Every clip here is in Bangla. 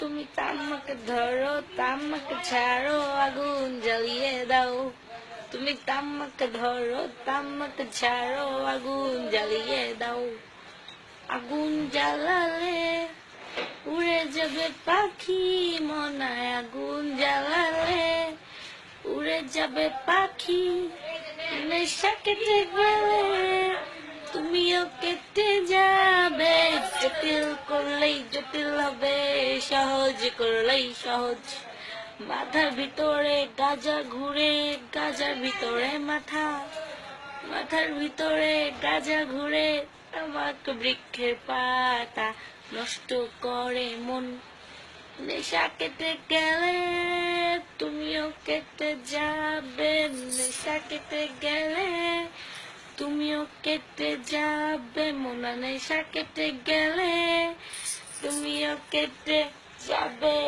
তুমি তামাকে ধরো তামাকে ছাড়ো আগুন জ্বালিয়ে দাও তুমি তামাকে ধরো তামাকে ছাড়ো আগুন জ্বালিয়ে দাও আগুন জ্বালালে উড়ে যাবে পাখি মনায় আগুন জ্বালালে উড়ে যাবে পাখি নেশা কেটে গেলে তুমিও কেটে যাবে জটিল করলেই জটিল হবে সহজ করলেই সহজ মাথার ভিতরে গাজা ঘুরে গাজার ভিতরে মাথা মাথার ভিতরে গাজা ঘুরে তামাক বৃক্ষের পাতা নষ্ট করে মন নেশা কেটে গেলে তুমিও কেটে যাবে নেশা কেটে গেলে তুমিও কেটে যাবে মোনা নেশা কেটে গেলে তুমিও কেটে যাবে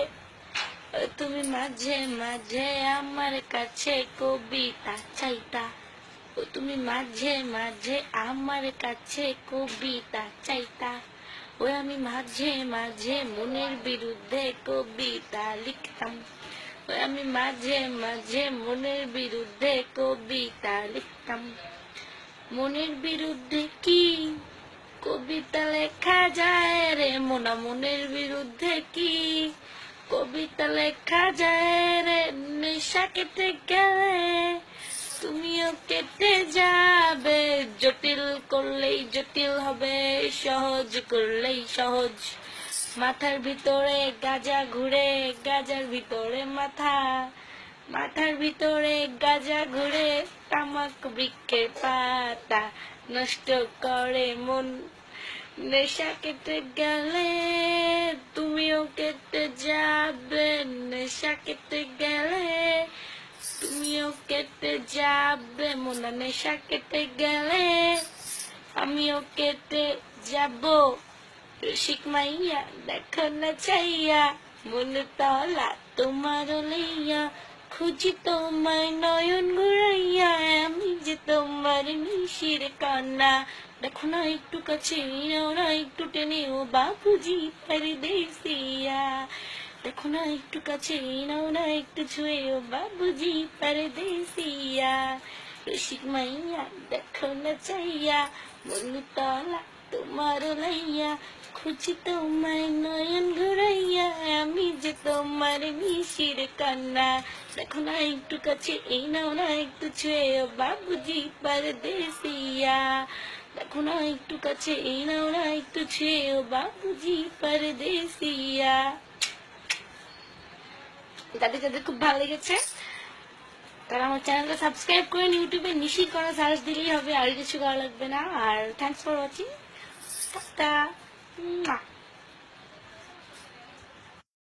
তুমি মাঝে মাঝে আমার কাছে কবিতা চাইতা তুমি মাঝে মাঝে আমার কাছে কবিতা চাইতা ওই আমি মাঝে মাঝে মনের বিরুদ্ধে কবিতা লিখতাম ওই আমি মাঝে মাঝে মনের বিরুদ্ধে কবিতা লিখতাম মনের বিরুদ্ধে কি কবিতা লেখা যায় রে মোনা মনের বিরুদ্ধে কি কবিতা লেখা যায় রে নেশা কেটে গেলে তুমিও কেটে যাবে জটিল করলেই জটিল হবে সহজ করলেই সহজ মাথার ভিতরে গাজা ঘুরে গাজার ভিতরে মাথা মাথার ভিতরে গাজা ঘুরে তামাক বৃক্ষের পাতা নষ্ট করে মন নেশা কেটে গেলে তুমিও কেটে যাবে নেশা কেটে গেলে তুমিও কেটে যাবে মোনা নেশা কেটে গেলে আমিও কেটে যাব রসিক মাইয়া দেখো না চাইয়া মনে তলা তোমার লইয়া খুঁজি তোমায় নয়ন ঘুরাইয়া আমি যে তোমার নিশির কান্না দেখো না একটু কাছে নাও না একটু টেনেও বাবুজি পরদেশিয়া দেখো না একটু কাছে নাও না একটু ছুঁয়েও বাবুজি পরদেশিয়া রসিক মাইয়া দেখো না চাইয়া মন তলা তোমার লইয়া খুঁজি তোমায় নয়ন ঘুরাইয়া আমি যে তোমার নিশির কান্না দেখো না একটু কাছে এই নাও না একটু ছুঁয়েও বাবুজি পরদেশিয়া দেখো না একটু কাছে এই নাও না একটু ছুঁয়েও বাবুজি পরদেশিয়া যাদের যাদের খুব ভালো লেগেছে তারা আমার চ্যানেলটা সাবস্ক্রাইব করে ইউটিউবে নিশি করা সার্চ দিলেই হবে আর কিছু করা লাগবে না আর থ্যাঙ্কস ফর ওয়াচিং টাটা